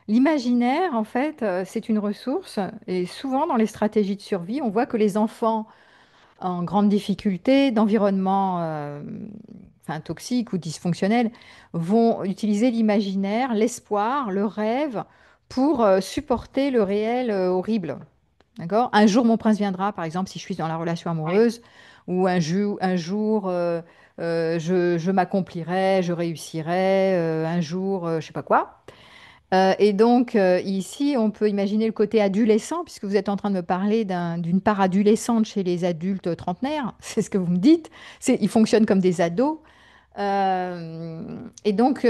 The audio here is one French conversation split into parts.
L'imaginaire, en fait, c'est une ressource. Et souvent, dans les stratégies de survie, on voit que les enfants en grande difficulté, d'environnement enfin, toxique ou dysfonctionnel, vont utiliser l'imaginaire, l'espoir, le rêve pour supporter le réel horrible. D'accord? Un jour, mon prince viendra, par exemple, si je suis dans la relation Ouais. amoureuse, ou un jour je m'accomplirai, je réussirai, un jour, je sais pas quoi. Et donc, ici, on peut imaginer le côté adolescent, puisque vous êtes en train de me parler d'une part adolescente chez les adultes trentenaires, c'est ce que vous me dites. Ils fonctionnent comme des ados. Et donc,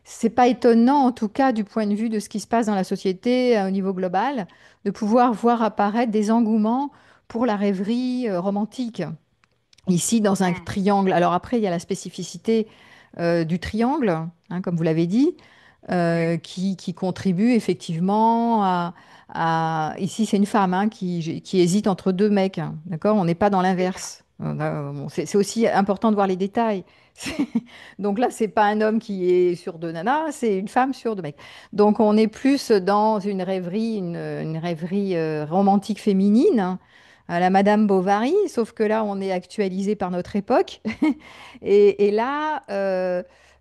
c'est pas étonnant, en tout cas, du point de vue de ce qui se passe dans la société au niveau global, de pouvoir voir apparaître des engouements pour la rêverie romantique. Ici, dans un Mm. triangle. Alors après, il y a la spécificité du triangle, hein, comme vous l'avez dit, Ouais. qui contribue effectivement Ici, c'est une femme hein, qui hésite entre deux mecs, hein, d'accord? On n'est pas dans C'est ça. l'inverse. Bon, c'est aussi important de voir les détails. C'est- Donc là, c'est pas un homme qui est sur deux nanas, c'est une femme sur deux mecs. Donc on est plus dans une rêverie romantique féminine, hein, à la Madame Bovary, sauf que là, on est actualisé par notre époque. Et là,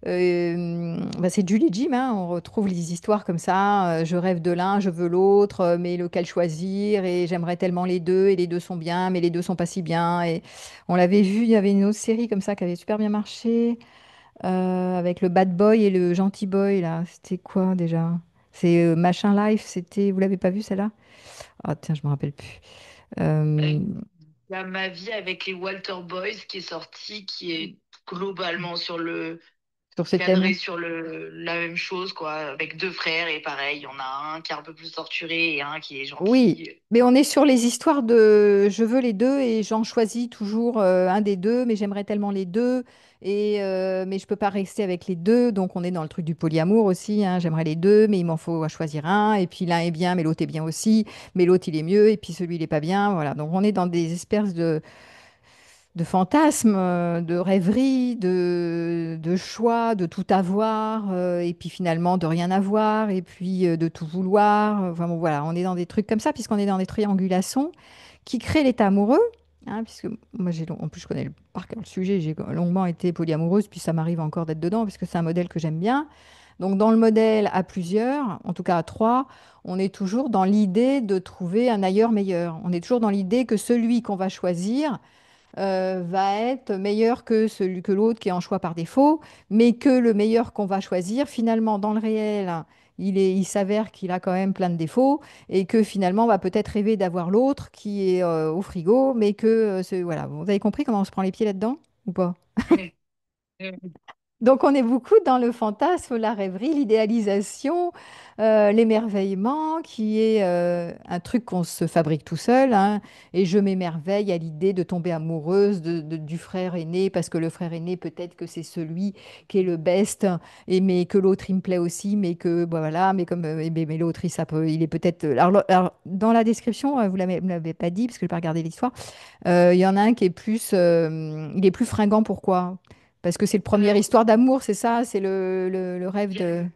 bah, c'est Julie Jim, hein, on retrouve les histoires comme ça. Je rêve de l'un, je veux l'autre, mais lequel choisir? Et j'aimerais tellement les deux, et les deux sont bien, mais les deux sont pas si bien. Et on l'avait vu, il y avait une autre série comme ça qui avait super bien marché, avec le bad boy et le gentil boy, là. C'était quoi déjà? C'est Machin Life, c'était. Vous l'avez pas vu celle-là? Ah tiens, je me rappelle plus. Euh, Euh, Il y a Ma vie avec les Walter Boys qui est sorti, qui est globalement sur ce cadré thème. sur la même chose, quoi, avec deux frères et pareil, il y en a un qui est un peu plus torturé et un qui est Oui, gentil. mais on est sur les histoires de je veux les deux et j'en choisis toujours un des deux, mais j'aimerais tellement les deux mais je peux pas rester avec les deux, donc on est dans le truc du polyamour aussi, hein, j'aimerais les deux, mais il m'en faut à choisir un et puis l'un est bien, mais l'autre est bien aussi, mais l'autre il est mieux et puis celui il est pas bien, voilà. Donc on est dans des espèces de fantasmes, de rêveries, de choix, de tout avoir, et puis finalement de rien avoir, et puis de tout vouloir. Enfin bon, voilà, on est dans des trucs comme ça, puisqu'on est dans des triangulations qui créent l'état amoureux. Hein, puisque moi, en plus, je connais par cœur le sujet, j'ai longuement été polyamoureuse, puis ça m'arrive encore d'être dedans, parce que c'est un modèle que j'aime bien. Donc, dans le modèle à plusieurs, en tout cas à trois, on est toujours dans l'idée de trouver un ailleurs meilleur. On est toujours dans l'idée que celui qu'on va choisir, va être meilleur que celui que l'autre qui est en choix par défaut, mais que le meilleur qu'on va choisir, finalement, dans le réel, il s'avère qu'il a quand même plein de défauts et que finalement, on va peut-être rêver d'avoir l'autre qui est au frigo, mais que, voilà, vous avez compris comment on se prend les pieds là-dedans ou pas? Ouais. Donc, on est beaucoup dans le fantasme, la rêverie, l'idéalisation, l'émerveillement, qui est un truc qu'on se fabrique tout seul, hein. Et je m'émerveille à l'idée de tomber amoureuse du frère aîné, parce que le frère aîné, peut-être que c'est celui qui est le best, et mais que l'autre, il me plaît aussi, mais que, bah, voilà, mais comme mais l'autre, il est peut-être. Alors, dans la description, vous l'avez pas dit, parce que je n'ai pas regardé l'histoire, il y en a un qui est il est plus fringant, pourquoi? Parce que c'est le première Alors, histoire d'amour, c'est ça? C'est le rêve il y a de...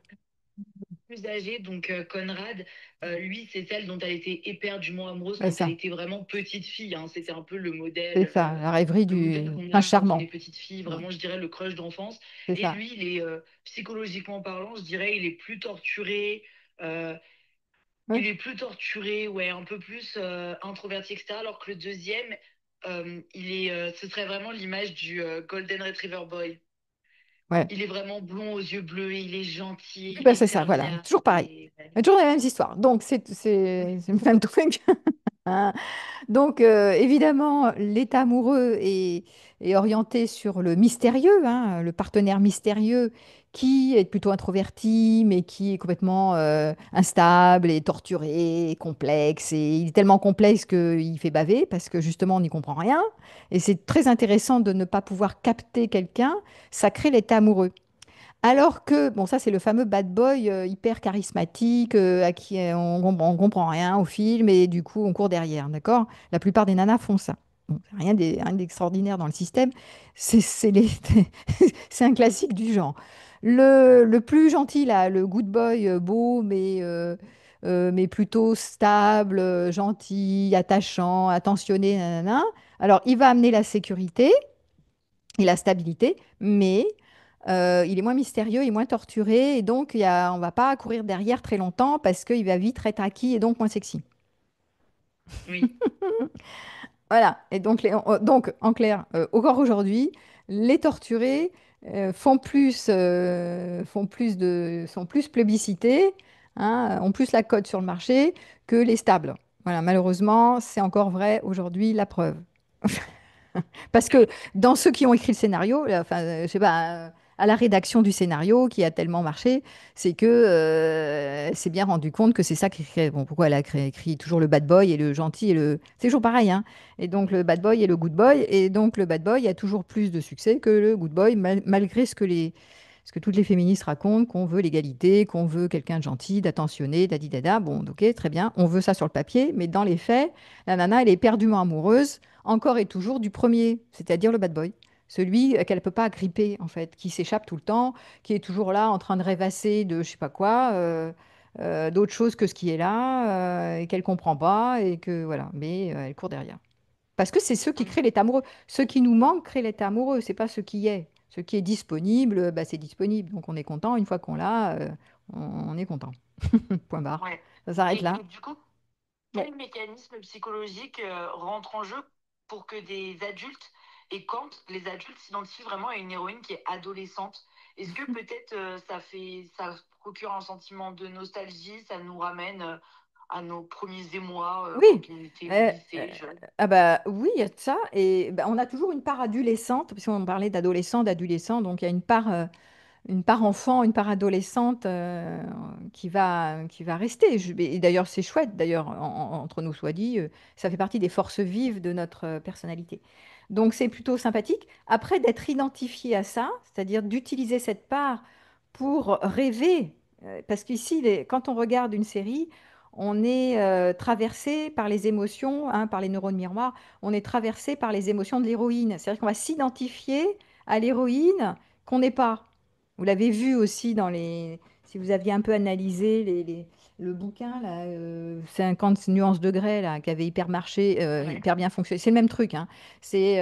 le plus âgé, donc Conrad, lui, c'est celle dont elle était éperdument amoureuse Ouais, quand elle ça, était vraiment petite fille, hein. C'était un peu c'est ça, la rêverie le modèle du qu'on prince a quand on est charmant. petite fille, Ouais, vraiment, je dirais, le crush d'enfance. c'est Et ça. lui, il est, psychologiquement parlant, je dirais, il est plus torturé. euh, Ouais, il est plus torturé, ouais, un peu plus introverti, etc. Alors que le deuxième, ce serait vraiment l'image du Golden Retriever Boy. ouais. Il est vraiment blond aux yeux bleus, il est gentil, Oui, il bah, est c'est ça, voilà. serviable. Toujours pareil. Ouais. Il y a toujours les mêmes histoires. Donc, c'est le même truc. Hein. Donc, évidemment, l'état amoureux est orienté sur le mystérieux, hein, le partenaire mystérieux qui est plutôt introverti, mais qui est complètement instable et torturé, et complexe. Et il est tellement complexe qu'il fait baver parce que justement, on n'y comprend rien. Et c'est très intéressant de ne pas pouvoir capter quelqu'un. Ça crée l'état amoureux. Alors que, bon, ça c'est le fameux bad boy hyper charismatique à qui on comprend rien au film et du coup on court derrière, d'accord? La plupart des nanas font ça. Bon, rien d'extraordinaire dans le système, c'est un classique du genre. Le plus gentil, là, le good boy beau, mais plutôt stable, gentil, attachant, attentionné, nanana. Alors, il va amener la sécurité et la stabilité, mais il est moins mystérieux, il est moins torturé, et donc on va pas courir derrière très longtemps parce qu'il va vite être acquis et donc moins sexy. Oui. Voilà, et donc, donc en clair, encore aujourd'hui, les torturés sont plus plébiscités, hein, ont plus la cote sur le marché que les stables. Voilà, malheureusement, c'est encore vrai aujourd'hui, la preuve. Parce que dans ceux qui ont écrit le scénario, enfin, je sais pas, à la rédaction du scénario qui a tellement marché, c'est que c'est bien rendu compte que c'est ça qui crée. Bon, pourquoi elle a écrit toujours le bad boy et le gentil et le. C'est toujours pareil, hein. Et donc le bad boy et le good boy. Et donc le bad boy a toujours plus de succès que le good boy, malgré ce que toutes les féministes racontent, qu'on veut l'égalité, qu'on veut quelqu'un de gentil, d'attentionné, dadidada. Bon, ok, très bien, on veut ça sur le papier, mais dans les faits, la nana, elle est éperdument amoureuse encore et toujours du premier, c'est-à-dire le bad boy. Celui qu'elle ne peut pas gripper, en fait, qui s'échappe tout le temps, qui est toujours là en train de rêvasser de je sais pas quoi, d'autre chose que ce qui est là, et qu'elle comprend pas, et que voilà, mais elle court derrière. Parce que c'est ceux qui créent l'état amoureux. Ceux qui nous manquent créent l'état amoureux, c'est pas ce qui est. Ce qui est disponible, bah, c'est disponible. Donc on est content, une fois qu'on l'a, on est content. Point barre. Ouais. Ça s'arrête là. Et du coup, Ouais. quel mécanisme psychologique rentre en jeu pour que des adultes, et quand les adultes s'identifient vraiment à une héroïne qui est adolescente, est-ce que peut-être ça procure un sentiment de nostalgie, ça nous ramène à nos premiers émois Oui. quand on était au Euh, euh, lycée, jeune? ah bah oui, il y a de ça. Et bah, on a toujours une part adolescente, parce qu'on parlait d'adolescent, d'adolescent, donc il y a une part enfant, une part adolescente qui va rester. Et d'ailleurs, c'est chouette, d'ailleurs, entre nous soit dit, ça fait partie des forces vives de notre personnalité. Donc c'est plutôt sympathique. Après, d'être identifié à ça, c'est-à-dire d'utiliser cette part pour rêver, parce qu'ici, quand on regarde une série, on est traversé par les émotions, hein, par les neurones miroirs, on est traversé par les émotions de l'héroïne. C'est-à-dire qu'on va s'identifier à l'héroïne qu'on n'est pas. Vous l'avez vu aussi si vous aviez un peu analysé le bouquin, là, 50 nuances de grès, là, qui avait hyper marché, Ouais. hyper bien fonctionné. C'est le même truc, hein. C'est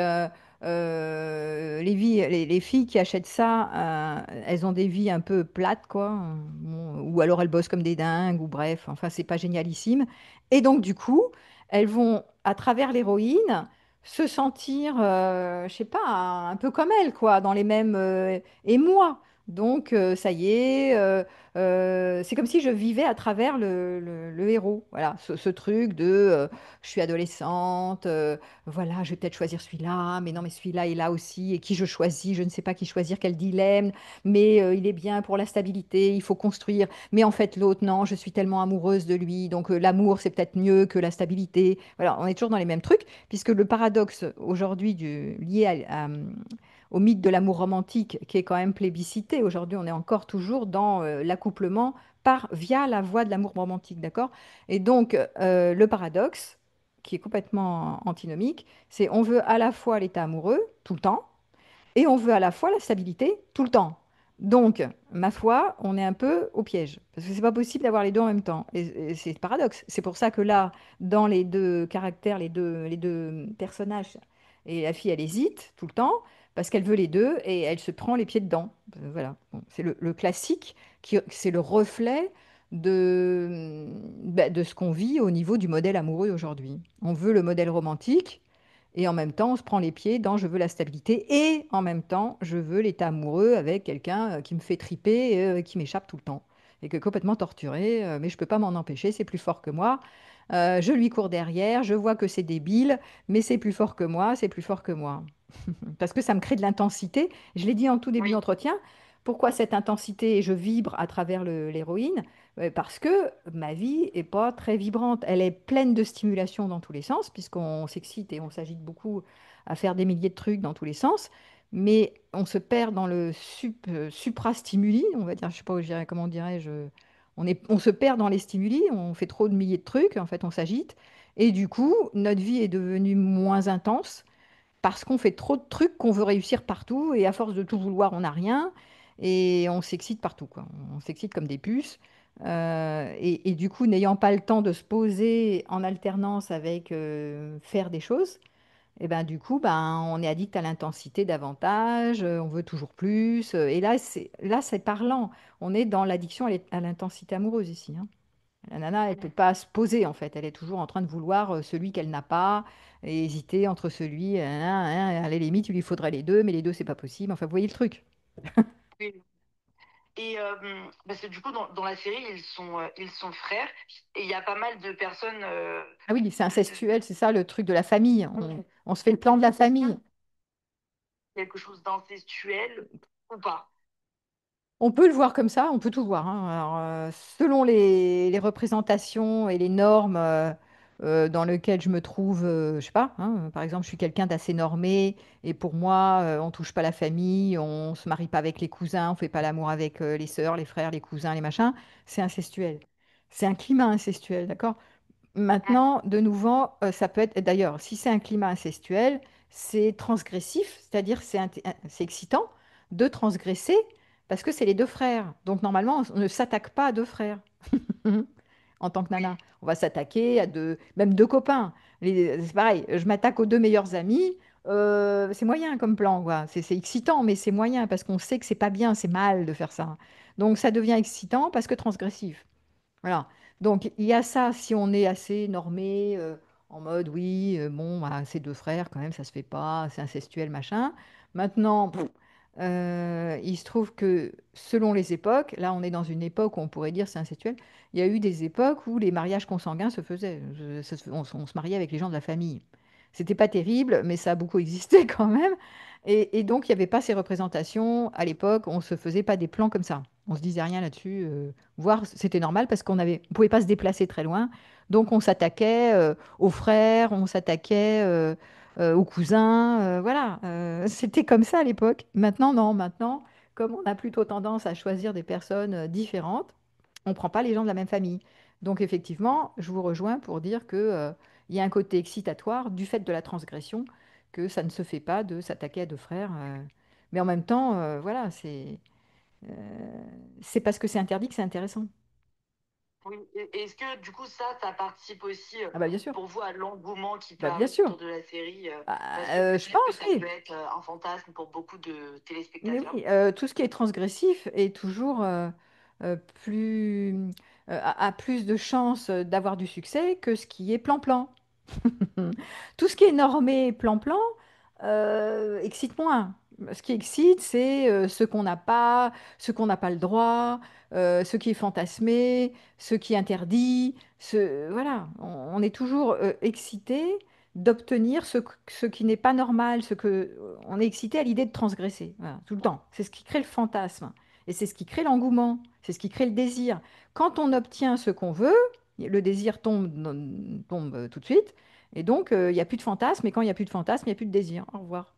les filles qui achètent ça, elles ont des vies un peu plates, quoi. Bon, ou alors elles bossent comme des dingues, ou bref, enfin, c'est pas génialissime. Et donc, du coup, elles vont, à travers l'héroïne, se sentir, je sais pas, un peu comme elle, quoi, dans les mêmes émois. Donc, ça y est, c'est comme si je vivais à travers le héros. Voilà, ce truc de je suis adolescente, voilà, je vais peut-être choisir celui-là, mais non, mais celui-là est là aussi, et qui je choisis, je ne sais pas qui choisir, quel dilemme, mais il est bien pour la stabilité, il faut construire. Mais en fait, l'autre, non, je suis tellement amoureuse de lui, donc l'amour, c'est peut-être mieux que la stabilité. Voilà, on est toujours dans les mêmes trucs, puisque le paradoxe aujourd'hui lié au mythe de l'amour romantique, qui est quand même plébiscité, aujourd'hui, on est encore toujours dans l'accouplement via la voie de l'amour romantique, d'accord? Et donc, le paradoxe, qui est complètement antinomique, c'est on veut à la fois l'état amoureux tout le temps, et on veut à la fois la stabilité tout le temps. Donc, ma foi, on est un peu au piège. Parce que c'est pas possible d'avoir les deux en même temps. Et c'est le paradoxe. C'est pour ça que là, dans les deux caractères, les deux personnages, et la fille, elle hésite tout le temps, parce qu'elle veut les deux, et elle se prend les pieds dedans. Voilà. Bon, c'est le classique, c'est le reflet de ce qu'on vit au niveau du modèle amoureux aujourd'hui. On veut le modèle romantique, et en même temps, on se prend les pieds dans je veux la stabilité et en même temps, je veux l'état amoureux avec quelqu'un qui me fait triper, qui m'échappe tout le temps et que complètement torturé, mais je peux pas m'en empêcher, c'est plus fort que moi. Je lui cours derrière, je vois que c'est débile, mais c'est plus fort que moi, c'est plus fort que moi. Parce que ça me crée de l'intensité. Je l'ai dit en tout début Oui. d'entretien. Pourquoi cette intensité et je vibre à travers l'héroïne? Parce que ma vie est pas très vibrante. Elle est pleine de stimulation dans tous les sens, puisqu'on s'excite et on s'agite beaucoup à faire des milliers de trucs dans tous les sens. Mais on se perd dans le supra-stimuli, on va dire, je sais pas comment dirais-je. On se perd dans les stimuli, on fait trop de milliers de trucs, en fait, on s'agite. Et du coup, notre vie est devenue moins intense parce qu'on fait trop de trucs qu'on veut réussir partout et à force de tout vouloir, on n'a rien. et on s'excite partout, quoi. On s'excite comme des puces. Et du coup, n'ayant pas le temps de se poser en alternance avec faire des choses, et ben du coup, ben, on est addict à l'intensité davantage, on veut toujours plus. Et là, c'est parlant. On est dans l'addiction à l'intensité amoureuse ici, hein. La nana, elle ne peut pas se poser en fait. Elle est toujours en train de vouloir celui qu'elle n'a pas et hésiter entre celui. À la limite, il lui faudrait les deux, mais les deux, c'est pas possible. Enfin, vous voyez le truc. Oui. Et parce que du coup, dans la série, ils sont frères. Et il y a pas mal de personnes Ah oui, c'est de incestuel, c'est ça le truc de la famille. On se fait le plan de la famille. quelque chose d'incestuel ou pas. On peut le voir comme ça, on peut tout voir, hein. Alors, selon les représentations et les normes dans lesquelles je me trouve, je sais pas, hein, par exemple, je suis quelqu'un d'assez normé et pour moi, on touche pas la famille, on se marie pas avec les cousins, on fait pas l'amour avec les sœurs, les frères, les cousins, les machins. C'est incestuel. C'est un climat incestuel, d'accord? Mm. Maintenant, de nouveau, ça peut être, d'ailleurs, si c'est un climat incestuel, c'est transgressif, c'est-à-dire c'est excitant de transgresser parce que c'est les deux frères. Donc normalement, on ne s'attaque pas à deux frères en tant que Oui, nana. On va s'attaquer à deux, même deux copains. C'est pareil, je m'attaque aux deux meilleurs amis. C'est moyen comme plan, quoi. C'est excitant, mais c'est moyen parce qu'on sait que c'est pas bien, c'est mal de faire ça. Donc ça devient excitant parce que transgressif. Voilà. Donc, il y a ça si on est assez normé, en mode oui, bon, bah, c'est deux frères, quand même, ça se fait pas, c'est incestuel, machin. Maintenant, il se trouve que selon les époques, là, on est dans une époque où on pourrait dire c'est incestuel. Il y a eu des époques où les mariages consanguins se faisaient. On se mariait avec les gens de la famille. C'était pas terrible, mais ça a beaucoup existé quand même. Et donc, il n'y avait pas ces représentations. À l'époque, on se faisait pas des plans comme ça. On se disait rien là-dessus. Voire, c'était normal parce on pouvait pas se déplacer très loin. Donc, on s'attaquait aux frères, on s'attaquait aux cousins. Voilà. C'était comme ça à l'époque. Maintenant, non. Maintenant, comme on a plutôt tendance à choisir des personnes différentes, on ne prend pas les gens de la même famille. Donc, effectivement, je vous rejoins pour dire que, il y a un côté excitatoire du fait de la transgression, que ça ne se fait pas de s'attaquer à deux frères. Mais en même temps, voilà, c'est parce que c'est interdit que c'est intéressant. oui. Et est-ce que du coup ça participe aussi Ah bah bien sûr, pour vous à l'engouement qui peut bah bien avoir sûr. autour de la série Bah, parce que je peut-être que pense, ça peut oui. être un fantasme pour beaucoup de Mais téléspectateurs. oui, tout ce qui est transgressif est toujours plus, a plus de chances d'avoir du succès que ce qui est plan-plan. Tout ce qui est normé plan-plan excite moins. Ce qui excite, c'est ce qu'on n'a pas le droit, ce qui est fantasmé, ce qui est interdit. Voilà, on est toujours excité d'obtenir ce qui n'est pas normal, on est excité à l'idée de transgresser, voilà, tout le temps. C'est ce qui crée le fantasme et c'est ce qui crée l'engouement, c'est ce qui crée le désir. Quand on obtient ce qu'on veut, le désir tombe tout de suite. Et donc, il n'y a plus de fantasme, et quand il n'y a plus de fantasme, il n'y a plus de désir. Au revoir.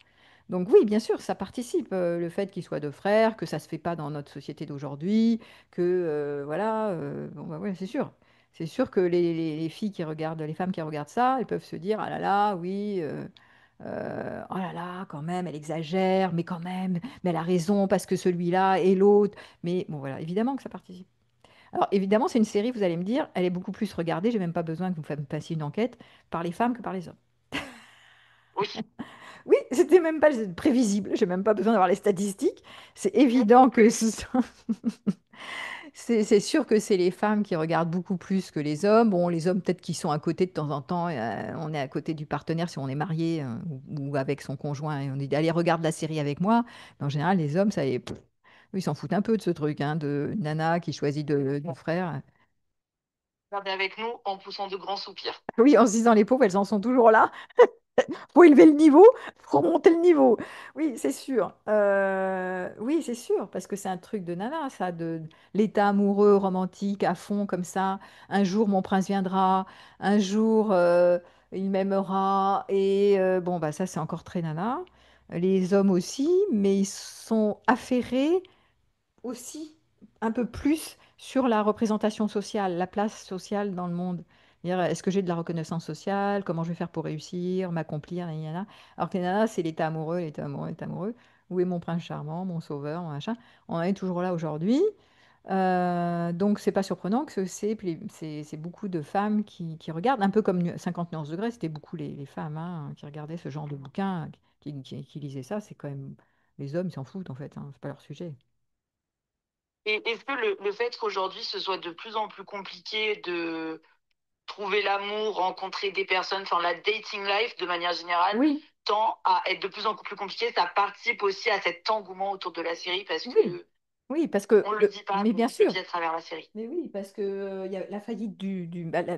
Donc oui, bien sûr, ça participe, le fait qu'ils soient deux frères, que ça ne se fait pas dans notre société d'aujourd'hui, que voilà, bon, bah, ouais, c'est sûr. C'est sûr que les filles qui regardent, les femmes qui regardent ça, elles peuvent se dire, ah là là, oui, oh là là, quand même, elle exagère, mais quand même, mais elle a raison parce que celui-là et l'autre. Mais bon, voilà, évidemment que ça participe. Alors évidemment, c'est une série, vous allez me dire, elle est beaucoup plus regardée, j'ai même pas besoin que vous me fassiez une enquête, par les femmes que par les hommes. Oui. Oui, c'était même pas prévisible, j'ai même pas besoin d'avoir les statistiques. C'est évident que c'est sûr que c'est les femmes qui regardent beaucoup plus que les hommes. Bon, les hommes peut-être qui sont à côté de temps en temps, on est à côté du partenaire si on est marié ou avec son conjoint et on dit allez regarde la série avec moi. Mais en général, les hommes, ça pff, ils s'en foutent un peu de ce truc, hein, de nana qui choisit de frère. Regardez avec nous en poussant de grands soupirs. Oui, en se disant les pauvres, elles en sont toujours là. Faut élever le niveau, faut monter le niveau. Oui, c'est sûr. Oui, c'est sûr, parce que c'est un truc de nana, ça, de l'état amoureux, romantique, à fond, comme ça. Un jour, mon prince viendra, un jour, il m'aimera. Et bon, bah ça, c'est encore très nana. Les hommes aussi, mais ils sont affairés aussi un peu plus sur la représentation sociale, la place sociale dans le monde. Dire, est-ce que j'ai de la reconnaissance sociale? Comment je vais faire pour réussir, m'accomplir, gna, gna, gna. Alors que les nanas, c'est l'état amoureux, l'état amoureux, l'état amoureux. Où est mon prince charmant, mon sauveur, mon machin. On en est toujours là aujourd'hui. Donc, c'est pas surprenant que c'est beaucoup de femmes qui regardent, un peu comme 50 nuances degrés, c'était beaucoup les femmes hein, qui regardaient ce genre de bouquin, qui lisaient ça. C'est quand même. Les hommes, ils s'en foutent en fait, hein, c'est pas leur sujet. Et est-ce que le fait qu'aujourd'hui ce soit de plus en plus compliqué de trouver l'amour, rencontrer des personnes, enfin la dating life de manière générale, Oui, tend à être de plus en plus compliqué, ça participe aussi à cet engouement autour de la série parce oui, que oui, parce que on le dit pas, mais mais bien on le sûr. vit à travers la série. Mais oui, parce que il y a la faillite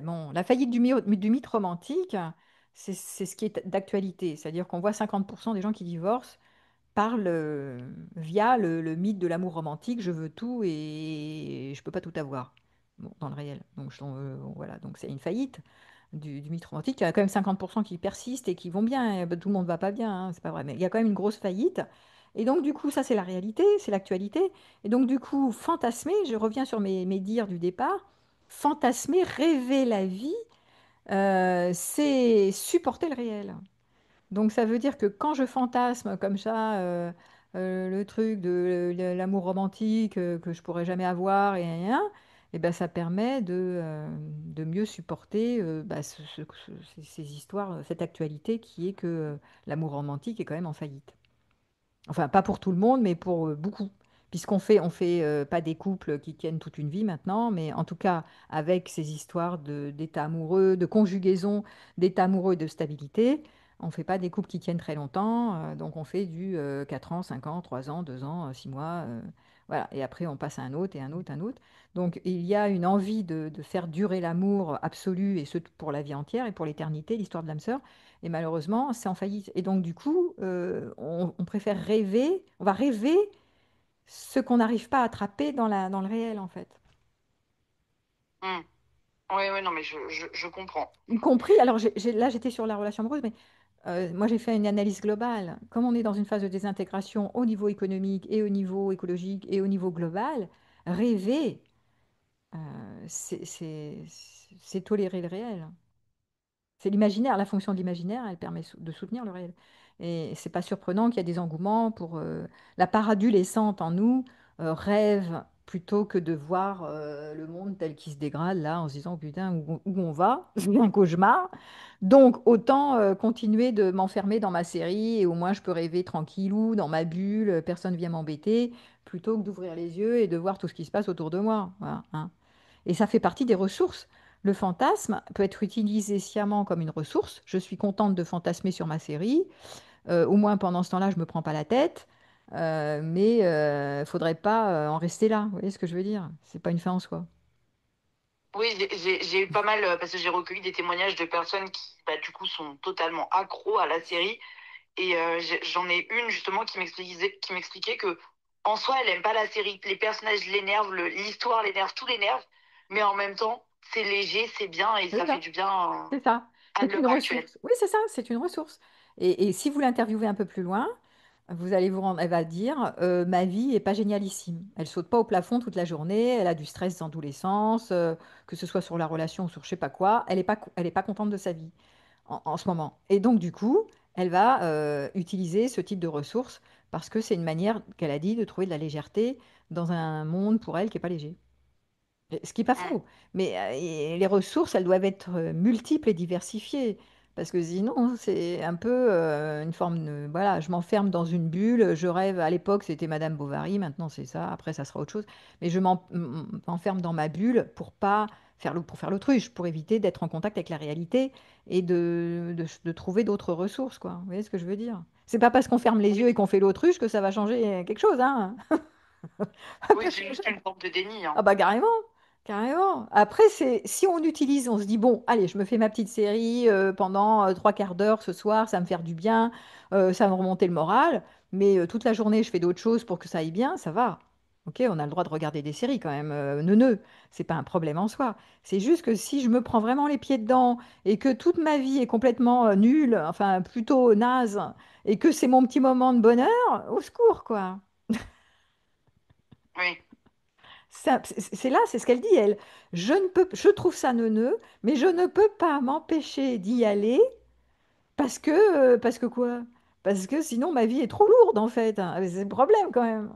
bon, la faillite du mythe romantique, c'est ce qui est d'actualité. C'est-à-dire qu'on voit 50% des gens qui divorcent parlent via le mythe de l'amour romantique, je veux tout et je peux pas tout avoir bon, dans le réel. Donc voilà, donc c'est une faillite du mythe romantique. Il y a quand même 50% qui persistent et qui vont bien. Tout le monde va pas bien, hein, c'est pas vrai. Mais il y a quand même une grosse faillite. Et donc du coup, ça c'est la réalité, c'est l'actualité. Et donc du coup, fantasmer, je reviens sur mes dires du départ, fantasmer, rêver la vie, c'est supporter le réel. Donc ça veut dire que quand je fantasme comme ça le truc de l'amour romantique que je pourrais jamais avoir et ben ça permet de mieux supporter bah, ces histoires, cette actualité qui est que l'amour romantique est quand même en faillite. Enfin, pas pour tout le monde, mais pour beaucoup. Puisqu'on fait pas des couples qui tiennent toute une vie maintenant, mais en tout cas, avec ces histoires d'état amoureux, de conjugaison d'état amoureux et de stabilité, on fait pas des couples qui tiennent très longtemps. Donc, on fait du 4 ans, 5 ans, 3 ans, 2 ans, 6 mois. Voilà. Et après, on passe à un autre et un autre, un autre. Donc, il y a une envie de faire durer l'amour absolu, et ce pour la vie entière et pour l'éternité, l'histoire de l'âme sœur. Et malheureusement, c'est en faillite. Et donc, du coup, on préfère rêver, on va rêver ce qu'on n'arrive pas à attraper dans le réel, en fait. Hmm. Oui, oui, non, mais je comprends. Y compris, alors là, j'étais sur la relation amoureuse, mais moi, j'ai fait une analyse globale. Comme on est dans une phase de désintégration au niveau économique et au niveau écologique et au niveau global, rêver, euh, c'est tolérer le réel. C'est l'imaginaire, la fonction de l'imaginaire, elle permet de soutenir le réel. Et c'est pas surprenant qu'il y a des engouements pour la part adolescente en nous rêve plutôt que de voir le monde tel qu'il se dégrade là en se disant putain où on va, c'est un cauchemar. Donc autant continuer de m'enfermer dans ma série et au moins je peux rêver tranquillou dans ma bulle, personne vient m'embêter, plutôt que d'ouvrir les yeux et de voir tout ce qui se passe autour de moi. Voilà, hein. Et ça fait partie des ressources. Le fantasme peut être utilisé sciemment comme une ressource. Je suis contente de fantasmer sur ma série. Au moins pendant ce temps-là, je ne me prends pas la tête. Mais il ne faudrait pas en rester là. Vous voyez ce que je veux dire? C'est pas une fin en soi. Oui, j'ai eu pas mal, parce que j'ai recueilli des témoignages de personnes qui, bah, du coup, sont totalement accros à la série. Et j'en ai une, justement, qui m'expliquait que, en soi, elle aime pas la série. Les personnages l'énervent, l'histoire l'énerve, tout l'énerve. Mais en même temps, c'est léger, c'est bien et C'est ça fait ça. du bien C'est ça. à C'est une l'heure actuelle. ressource. Oui, c'est ça. C'est une ressource. Et si vous l'interviewez un peu plus loin, vous allez vous rendre, elle va dire, ma vie est pas génialissime. Elle saute pas au plafond toute la journée, elle a du stress dans tous les sens, que ce soit sur la relation ou sur je sais pas quoi. Elle est pas contente de sa vie en ce moment. Et donc du coup, elle va utiliser ce type de ressources parce que c'est une manière qu'elle a dit de trouver de la légèreté dans un monde pour elle qui est pas léger. Ce qui n'est pas Mm. faux. Mais et les ressources, elles doivent être multiples et diversifiées. Parce que sinon, c'est un peu une forme de... Voilà, je m'enferme dans une bulle, je rêve, à l'époque c'était Madame Bovary, maintenant c'est ça, après ça sera autre chose. Mais je m'enferme dans ma bulle pour pas pour faire l'autruche, pour éviter d'être en contact avec la réalité et de trouver d'autres ressources, quoi. Vous voyez ce que je veux dire? C'est pas parce qu'on ferme les Oui, yeux et qu'on fait l'autruche que ça va changer quelque chose, hein. oui, c'est juste une forme de déni, Ah hein. bah carrément, carrément. Après, c'est si on utilise, on se dit, bon, allez, je me fais ma petite série pendant trois quarts d'heure ce soir, ça va me faire du bien, ça va me remonter le moral, mais toute la journée, je fais d'autres choses pour que ça aille bien, ça va. Ok, on a le droit de regarder des séries quand même, neuneux, c'est pas un problème en soi. C'est juste que si je me prends vraiment les pieds dedans et que toute ma vie est complètement nulle, enfin plutôt naze, et que c'est mon petit moment de bonheur, au secours, quoi. Oui, C'est là, c'est ce qu'elle dit, elle. Je trouve ça neuneux, mais je ne peux pas m'empêcher d'y aller parce que quoi? Parce que sinon, ma vie est trop lourde, en fait, hein. C'est le problème, quand même.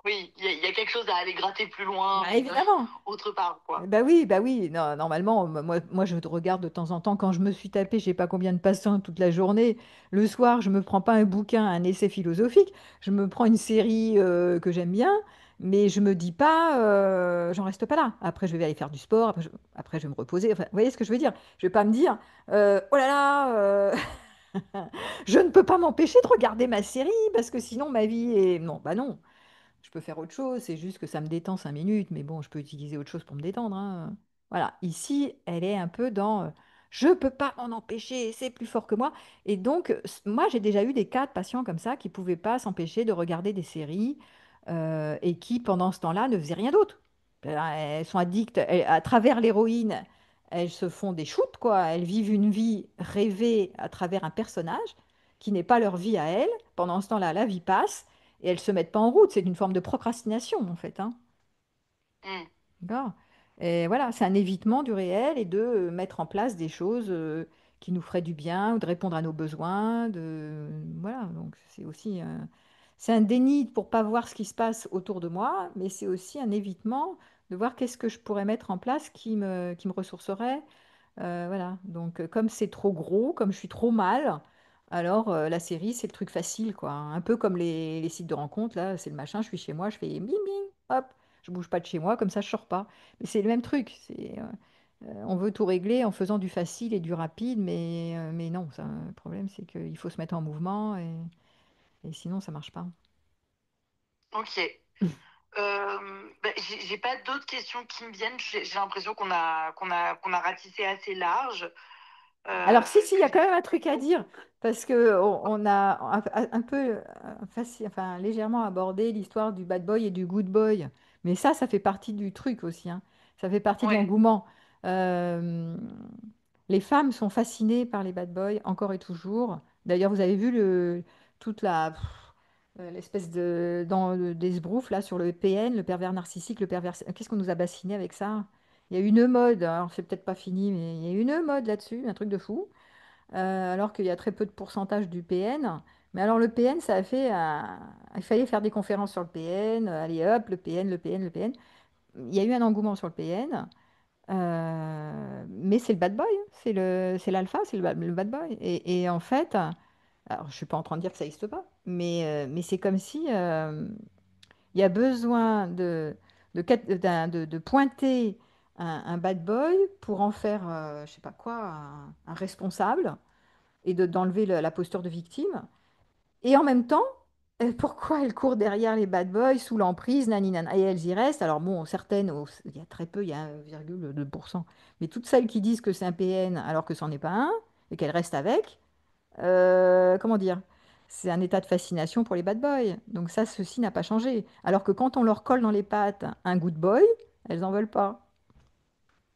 Oui, il y a quelque chose à aller gratter plus loin, Bah, évidemment. autre part, quoi. Bah oui. Non, normalement, moi, je te regarde de temps en temps quand je me suis tapé, je sais pas combien de patients toute la journée. Le soir, je me prends pas un bouquin, un essai philosophique. Je me prends une série que j'aime bien, mais je me dis pas, j'en reste pas là. Après, je vais aller faire du sport. Après, je vais me reposer. Enfin, vous voyez ce que je veux dire? Je vais pas me dire, oh là là, je ne peux pas m'empêcher de regarder ma série parce que sinon ma vie est. Non, bah non. Je peux faire autre chose, c'est juste que ça me détend 5 minutes, mais bon, je peux utiliser autre chose pour me détendre, hein. Voilà, ici, elle est un peu dans je peux pas m'en empêcher, c'est plus fort que moi. Et donc, moi, j'ai déjà eu des cas de patients comme ça qui pouvaient pas s'empêcher de regarder des séries et qui, pendant ce temps-là, ne faisaient rien d'autre. Elles sont addictes, à travers l'héroïne, elles se font des shoots, quoi. Elles vivent une vie rêvée à travers un personnage qui n'est pas leur vie à elles. Pendant ce temps-là, la vie passe et elles se mettent pas en route. C'est une forme de procrastination, en fait, hein. Hmm. D'accord. Et voilà, c'est un évitement du réel et de mettre en place des choses qui nous feraient du bien ou de répondre à nos besoins. Voilà, donc c'est aussi c'est un déni pour pas voir ce qui se passe autour de moi, mais c'est aussi un évitement de voir qu'est-ce que je pourrais mettre en place qui me ressourcerait. Voilà, donc comme c'est trop gros, comme je suis trop mal, alors la série, c'est le truc facile, quoi. Un peu comme les sites de rencontres, là, c'est le machin, je suis chez moi, je fais bing bing, hop, je bouge pas de chez moi, comme ça je sors pas. Mais c'est le même truc, on veut tout régler en faisant du facile et du rapide, mais non, ça, le problème c'est qu'il faut se mettre en mouvement et sinon ça marche pas. Ok. Bah, j'ai pas d'autres questions qui me viennent. J'ai l'impression qu'on a ratissé assez large. Alors, si, il y Que a quand des... même un truc à dire, parce que on a un peu enfin, légèrement abordé l'histoire du bad boy et du good boy. Mais ça fait partie du truc aussi, hein. Ça fait partie de Ouais, l'engouement. Euh, les femmes sont fascinées par les bad boys, encore et toujours. D'ailleurs, vous avez vu toute l'espèce d'esbrouf là sur le PN, le pervers narcissique, le pervers. Qu'est-ce qu'on nous a bassiné avec ça? Il y a une mode, alors c'est peut-être pas fini, mais il y a une mode là-dessus, un truc de fou, alors qu'il y a très peu de pourcentage du PN. Mais alors le PN, ça a fait, il fallait faire des conférences sur le PN, allez hop, le PN, le PN, le PN. Il y a eu un engouement sur le PN, mais c'est le bad boy, hein. C'est l'alpha, c'est le bad boy. Et en fait, alors je suis pas en train de dire que ça n'existe pas, mais c'est comme si il y a besoin de pointer un bad boy pour en faire, je sais pas quoi, un responsable et d'enlever la posture de victime. Et en même temps, pourquoi elles courent derrière les bad boys sous l'emprise, nani nana, et elles y restent. Alors bon, certaines, il y a très peu, il y a 1,2%. Mais toutes celles qui disent que c'est un PN alors que c'en est pas un, et qu'elles restent avec, comment dire? C'est un état de fascination pour les bad boys. Donc ça, ceci n'a pas changé. Alors que quand on leur colle dans les pattes un good boy, elles en veulent pas.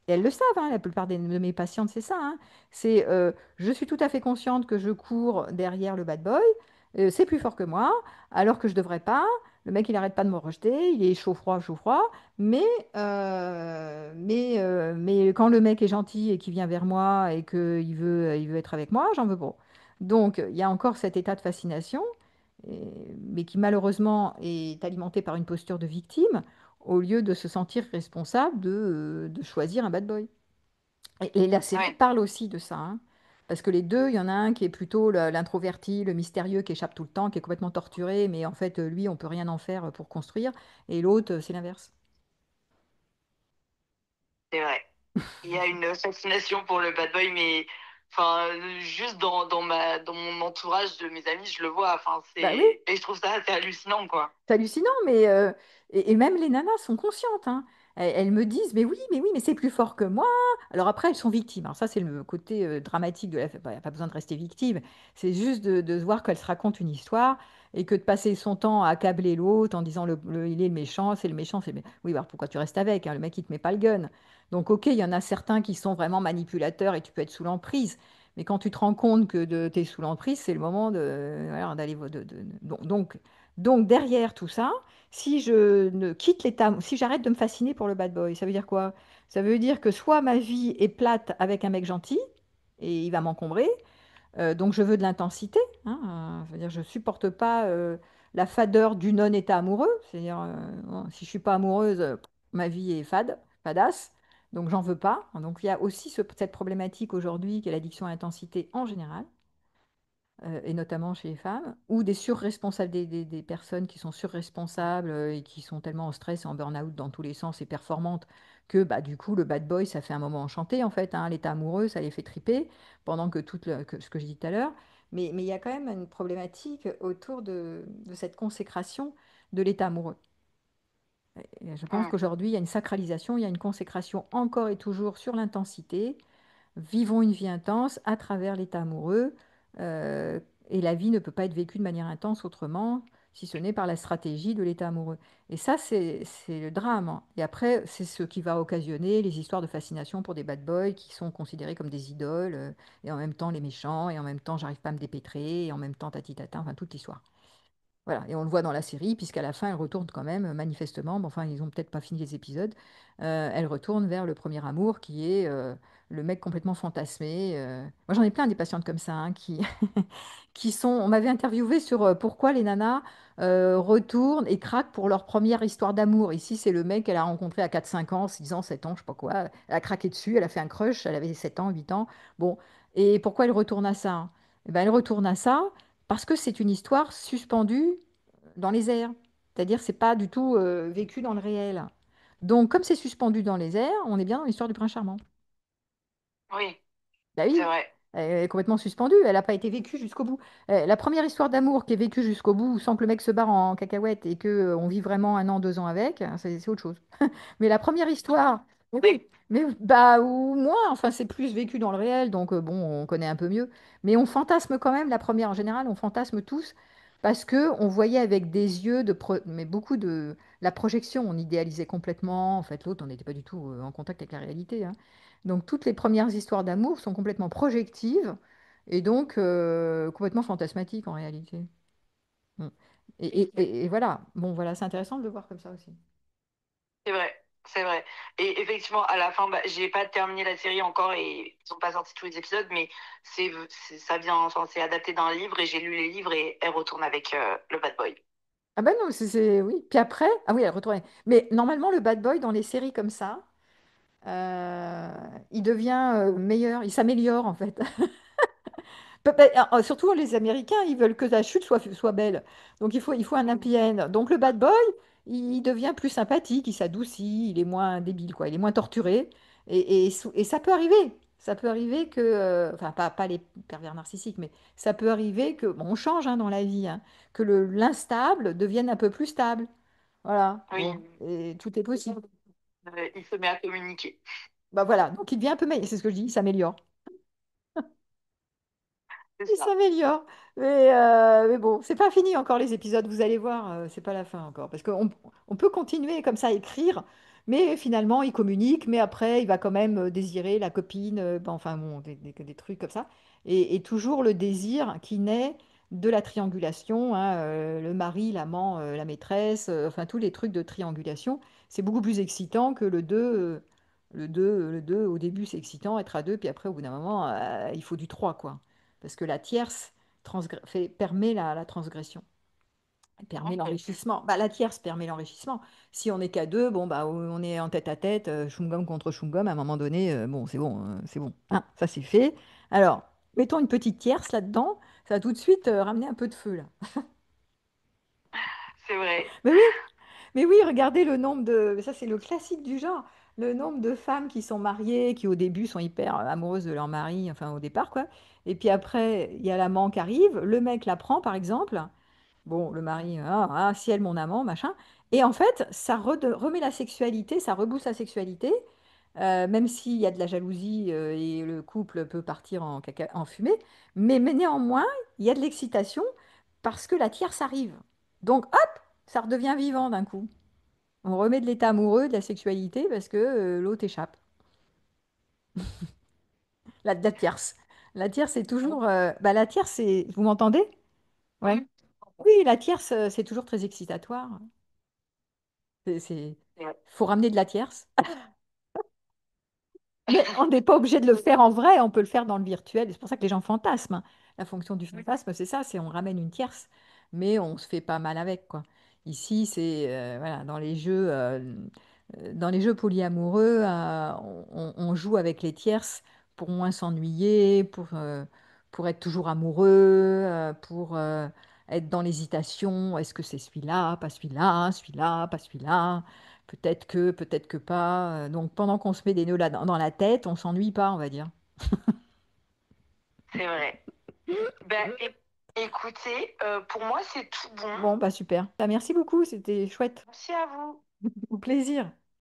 Et elles le savent, hein, la plupart de mes patientes, c'est ça, hein. C'est je suis tout à fait consciente que je cours derrière le bad boy, c'est plus fort que moi, alors que je devrais pas. Le mec, il arrête pas de me rejeter, il est chaud froid, mais quand le mec est gentil et qu'il vient vers moi et il veut être avec moi, j'en veux pas. Donc, il y a encore cet état de fascination, mais qui malheureusement est alimenté par une posture de victime au lieu de se sentir responsable de choisir un bad boy. Et la série ouais, parle aussi de ça, hein. Parce que les deux, il y en a un qui est plutôt l'introverti, le mystérieux, qui échappe tout le temps, qui est complètement torturé, mais en fait, lui, on peut rien en faire pour construire. Et l'autre, c'est l'inverse. c'est vrai. Il y a une fascination pour le bad boy, mais enfin, juste dans mon entourage de mes amis, je le vois. Enfin, Bah oui, et je trouve ça assez hallucinant, quoi. c'est hallucinant, et même les nanas sont conscientes, hein. Elles me disent, mais c'est plus fort que moi. Alors après, elles sont victimes. Alors ça, c'est le côté dramatique de la. Il n'y a pas besoin de rester victime. C'est juste de se voir qu'elle se raconte une histoire et que de passer son temps à accabler l'autre en disant il est le méchant, c'est le méchant. Oui, alors pourquoi tu restes avec, hein, le mec, il te met pas le gun. Donc ok, il y en a certains qui sont vraiment manipulateurs et tu peux être sous l'emprise. Mais quand tu te rends compte que tu es sous l'emprise, c'est le moment voilà, d'aller. Donc, derrière tout ça, si je ne quitte l'état, si j'arrête de me fasciner pour le bad boy, ça veut dire quoi? Ça veut dire que soit ma vie est plate avec un mec gentil, et il va m'encombrer, Donc je veux de l'intensité, hein, c'est-à-dire je supporte pas la fadeur du non-état amoureux. C'est-à-dire bon, si je suis pas amoureuse, ma vie est fade, fadasse. Donc j'en veux pas. Donc il y a aussi cette problématique aujourd'hui qui est l'addiction à l'intensité en général, et notamment chez les femmes, ou des surresponsables, des personnes qui sont surresponsables et qui sont tellement en stress et en burn-out dans tous les sens et performantes que bah, du coup le bad boy ça fait un moment enchanté en fait, hein, l'état amoureux ça les fait triper pendant que ce que je dis tout à l'heure. Mais il y a quand même une problématique autour de cette consécration de l'état amoureux. Et je pense Mm. qu'aujourd'hui il y a une sacralisation, il y a une consécration encore et toujours sur l'intensité. Vivons une vie intense à travers l'état amoureux. euh, et la vie ne peut pas être vécue de manière intense autrement, si ce n'est par la stratégie de l'état amoureux. Et ça, c'est le drame, hein. Et après, c'est ce qui va occasionner les histoires de fascination pour des bad boys qui sont considérés comme des idoles, et en même temps les méchants, et en même temps j'arrive pas à me dépêtrer, et en même temps tati tata, enfin toute l'histoire. Voilà, et on le voit dans la série, puisqu'à la fin, elle retourne quand même, manifestement, bon, enfin, ils n'ont peut-être pas fini les épisodes, elle retourne vers le premier amour, qui est le mec complètement fantasmé. Moi, j'en ai plein des patientes comme ça, hein, qui, qui sont... On m'avait interviewé sur pourquoi les nanas retournent et craquent pour leur première histoire d'amour. Ici, c'est le mec qu'elle a rencontré à 4 5 ans, 6 ans, 7 ans, je sais pas quoi. Elle a craqué dessus, elle a fait un crush, elle avait 7 ans, 8 ans. Bon, et pourquoi elle retourne à ça, hein? Eh ben, elle retourne à ça parce que c'est une histoire suspendue dans les airs. C'est-à-dire, c'est pas du tout vécu dans le réel. Donc, comme c'est suspendu dans les airs, on est bien dans l'histoire du prince charmant. Oui, Bah c'est oui, vrai. elle est complètement suspendue, elle n'a pas été vécue jusqu'au bout. La première histoire d'amour qui est vécue jusqu'au bout, sans que le mec se barre en cacahuète et que on vit vraiment 1 an, 2 ans avec, c'est autre chose. Mais la première histoire, mais oui, mais bah ou moins, enfin c'est plus vécu dans le réel, donc bon, on connaît un peu mieux. Mais on fantasme quand même la première en général, on fantasme tous parce que on voyait avec des yeux mais beaucoup de la projection, on idéalisait complètement. En fait, l'autre, on n'était pas du tout en contact avec la réalité, hein. Donc toutes les premières histoires d'amour sont complètement projectives et donc complètement fantasmatiques en réalité. Mm. Et voilà, bon voilà, c'est intéressant de le voir comme ça aussi. C'est vrai, c'est vrai. Et effectivement, à la fin, bah, j'ai pas terminé la série encore et ils sont pas sortis tous les épisodes, mais ça vient, enfin, c'est adapté d'un livre et j'ai lu les livres et elle retourne avec le bad boy. Ah ben non, oui. Puis après, ah oui, elle retournait. Mais normalement, le bad boy dans les séries comme ça, euh, il devient meilleur, il s'améliore en fait. Surtout les Américains, ils veulent que la chute soit belle. Donc il faut un happy end. Donc le bad boy, il devient plus sympathique, il s'adoucit, il est moins débile, quoi. Il est moins torturé. Et ça peut arriver. Ça peut arriver que, enfin pas les pervers narcissiques, mais ça peut arriver que, bon, on change hein, dans la vie, hein, que l'instable devienne un peu plus stable. Voilà, Oui, bon, et tout est possible. il se met à communiquer. Bah voilà, donc il devient un peu meilleur, c'est ce que je dis, il s'améliore. C'est Il ça. s'améliore. Mais bon, c'est pas fini encore les épisodes, vous allez voir, c'est pas la fin encore. Parce qu'on peut continuer comme ça à écrire, mais finalement il communique, mais après il va quand même désirer la copine, bon, enfin bon, des trucs comme ça. Et toujours le désir qui naît de la triangulation, hein, le mari, l'amant, la maîtresse, enfin tous les trucs de triangulation. C'est beaucoup plus excitant que le 2. Le deux au début, c'est excitant, être à deux, puis après, au bout d'un moment, il faut du 3 quoi. Parce que la tierce permet la transgression, elle permet Ok. l'enrichissement. Bah, la tierce permet l'enrichissement. Si on n'est qu'à deux, bon, bah, on est en tête à tête, chewing-gum contre chewing-gum, à un moment donné, bon, c'est bon, c'est bon. Hein, ça, c'est fait. Alors, mettons une petite tierce là-dedans, ça va tout de suite ramener un peu de feu, là. C'est vrai. Mais oui, mais oui, regardez le nombre de... Ça, c'est le classique du genre. Le nombre de femmes qui sont mariées, qui au début sont hyper amoureuses de leur mari, enfin au départ, quoi. Et puis après, il y a l'amant qui arrive, le mec la prend, par exemple. Bon, le mari, ciel, mon amant, machin. Et en fait, ça remet la sexualité, ça rebooste la sexualité, même s'il y a de la jalousie et le couple peut partir en fumée. Mais néanmoins, il y a de l'excitation parce que la tierce arrive. Donc, hop, ça redevient vivant d'un coup. On remet de l'état amoureux, de la sexualité parce que l'autre échappe. La tierce. La tierce, c'est toujours. Bah, la tierce, c'est. Vous m'entendez? Ouais. Oui. Oui, la tierce, c'est toujours très excitatoire. Faut ramener de la tierce. Mais on n'est pas obligé de le faire en vrai, on peut le faire dans le virtuel. C'est pour ça que les gens fantasment. La fonction du fantasme, c'est ça, c'est on ramène une tierce, mais on se fait pas mal avec, quoi. Ici, c'est voilà, dans les jeux polyamoureux, on joue avec les tierces pour moins s'ennuyer, pour être toujours amoureux, pour être dans l'hésitation. Est-ce que c'est celui-là, pas celui-là, celui-là, pas celui-là? Peut-être que pas. Donc pendant qu'on se met des nœuds là dans la tête, on s'ennuie pas, on va dire. C'est vrai. Ben, écoutez, pour moi, c'est tout bon. Bon, bah super. Bah, merci beaucoup, c'était chouette. Merci à vous. Au plaisir.